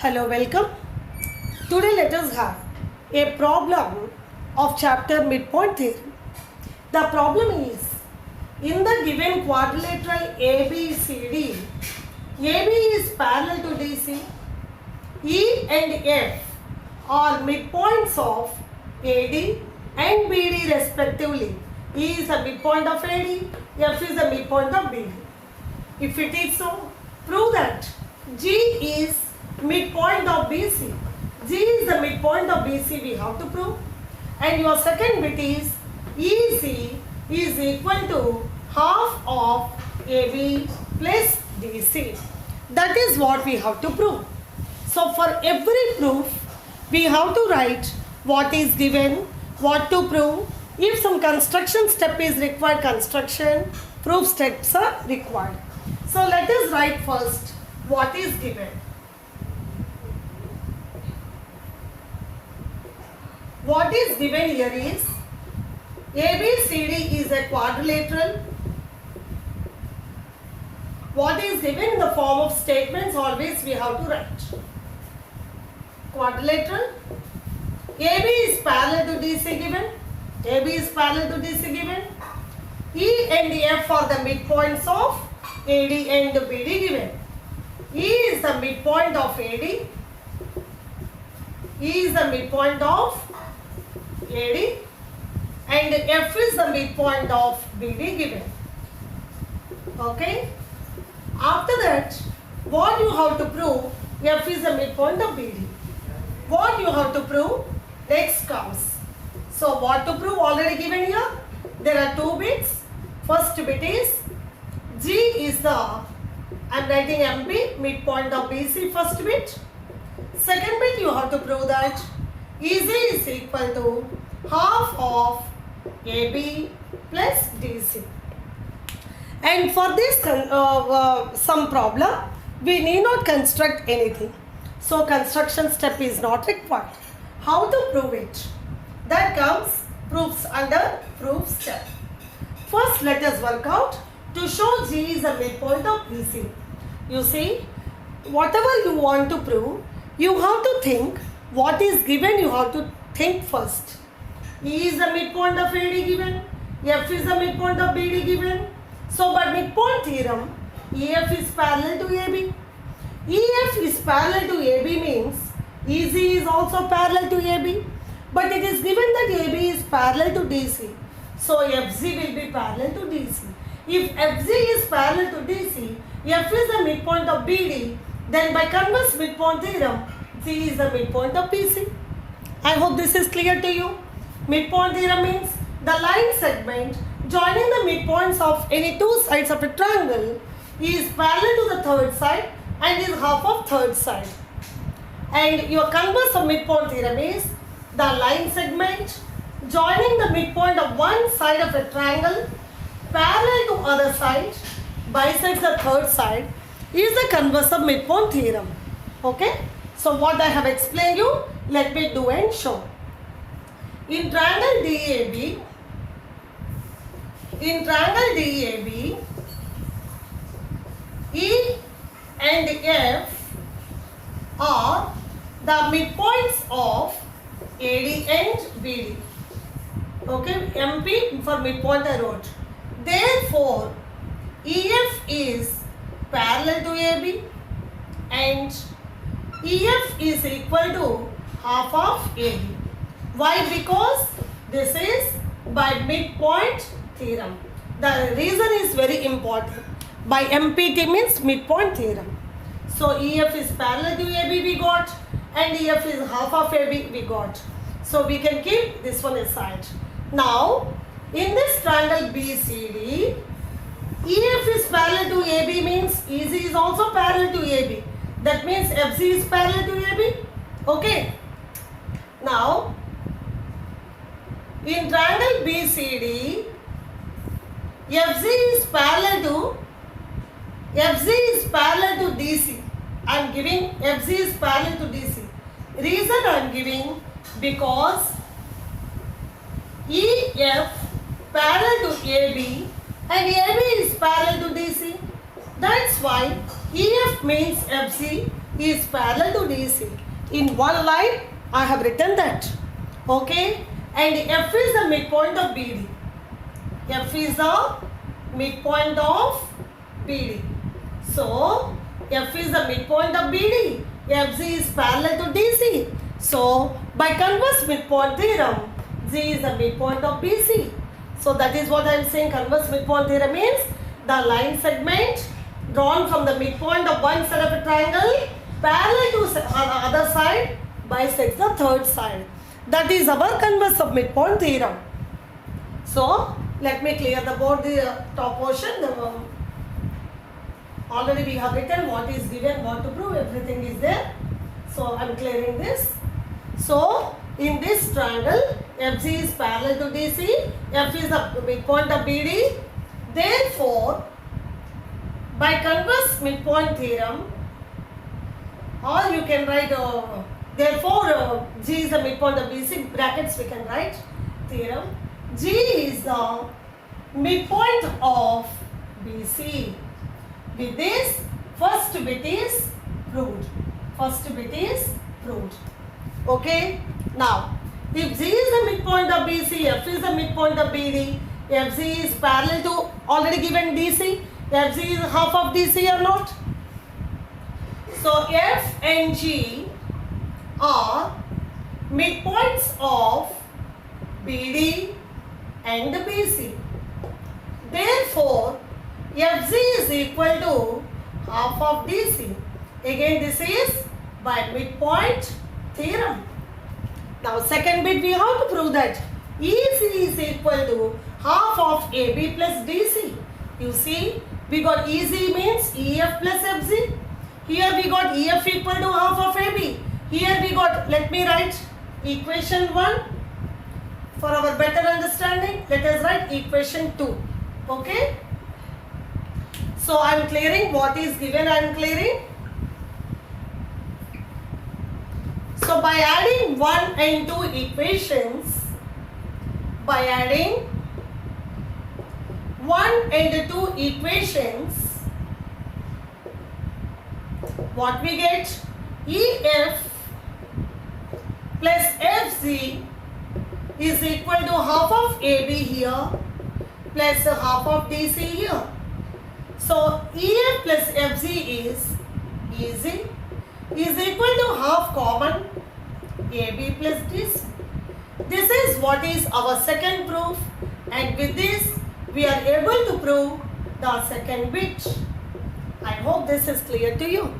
Hello, welcome. Today let us have a problem of chapter midpoint theorem. The problem is, in the given quadrilateral ABCD, AB is parallel to DC, E and F are midpoints of AD and BD respectively. E is the midpoint of AD, F is the midpoint of BD. If it is so, prove that G is midpoint of BC. G is the midpoint of BC, we have to prove. And your second bit is EC is equal to half of AB plus DC. That is what we have to prove. So for every proof, we have to write what is given, what to prove. If some construction step is required, construction, proof steps are required. So let us write first what is given. What is given here is ABCD is a quadrilateral. What is given in the form of statements, always we have to write. Quadrilateral. AB is parallel to DC given. AB is parallel to DC given. E and F are the midpoints of AD and BD given. E is the midpoint of AD. E is the midpoint of AD and F is the midpoint of BD given. Okay. After that, what you have to prove? F is the midpoint of BD. What you have to prove? Next comes. So what to prove already given here? There are two bits. First bit is G is the, I am writing MP, midpoint of BC, first bit. Second bit you have to prove that EZ is equal to half of AB plus DC. And for this some problem, we need not construct anything. So construction step is not required. How to prove it? That comes proofs under proof step. First let us work out to show G is a midpoint of BC. You see, whatever you want to prove, you have to think what is given, you have to think first. E is the midpoint of AD given, F is the midpoint of BD given. So by midpoint theorem, EF is parallel to AB. EF is parallel to AB means EZ is also parallel to AB. But it is given that AB is parallel to DC. So FZ will be parallel to DC. If FZ is parallel to DC, F is the midpoint of BD, then by converse midpoint theorem, C is the midpoint of BC. I hope this is clear to you. Midpoint theorem means the line segment joining the midpoints of any two sides of a triangle is parallel to the third side and is half of third side. And your converse of midpoint theorem is the line segment joining the midpoint of one side of a triangle parallel to other side bisects the third side is the converse of midpoint theorem. Okay. So what I have explained you, let me do and show. In triangle DAB, E and F are the midpoints of AD and BD. Okay, MP for midpoint I wrote. Therefore, EF is parallel to AB and EF is equal to half of AB. Why? Because this is by midpoint theorem. The reason is very important. By MPT means midpoint theorem. So EF is parallel to AB we got and EF is half of AB we got. So we can keep this one aside. Now in this triangle BCD, EF is parallel to AB means EZ is also parallel to AB. That means FC is parallel to AB. Okay. Now in triangle BCD, FZ is parallel to DC. I am giving FZ is parallel to DC. Reason I am giving because EF parallel to AB and AB is parallel to DC. That's why EF means FC is parallel to DC. In one line, I have written that. Okay? And F is the midpoint of BD. F is the midpoint of BD. So, F is the midpoint of BD. FG is parallel to DC. So, by converse midpoint theorem, G is the midpoint of BC. So, that is what I am saying. Converse midpoint theorem means the line segment drawn from the midpoint of one side of a triangle parallel to the other side bisects the third side. That is our converse of midpoint theorem. So, let me clear the board, the top portion. Already we have written what is given, what to prove, everything is there. So, I am clearing this. So, in this triangle, FG is parallel to DC, F is the midpoint of BD. Therefore, by converse midpoint theorem, or you can write, therefore, G is the midpoint of BC, brackets we can write, theorem. G is the midpoint of BC. With this, first bit is proved. First bit is proved. Okay? Now, if G is the midpoint of BC, F is the midpoint of BD, FG is parallel to already given DC, FG is half of DC or not? So, F and G are midpoints of BD and BC. Therefore, FG is equal to half of DC. Again, this is by midpoint theorem. Now, second bit we have to prove that EC is equal to half of AB plus DC. You see, we got EC means EF plus FG. Here we got EF equal to half of AB. Here we got, let me write equation 1 for our better understanding. Let us write equation 2. Okay? So, I am clearing what is given, I am clearing. So, by adding 1 and 2 equations, by adding 1 and 2 equations, what we get? EF plus FG is equal to half of AB here plus half of DC here. So, EF plus FG is easy, is equal to half common AB plus DC. This is what is our second proof, and with this we are able to prove the second bit. I hope this is clear to you.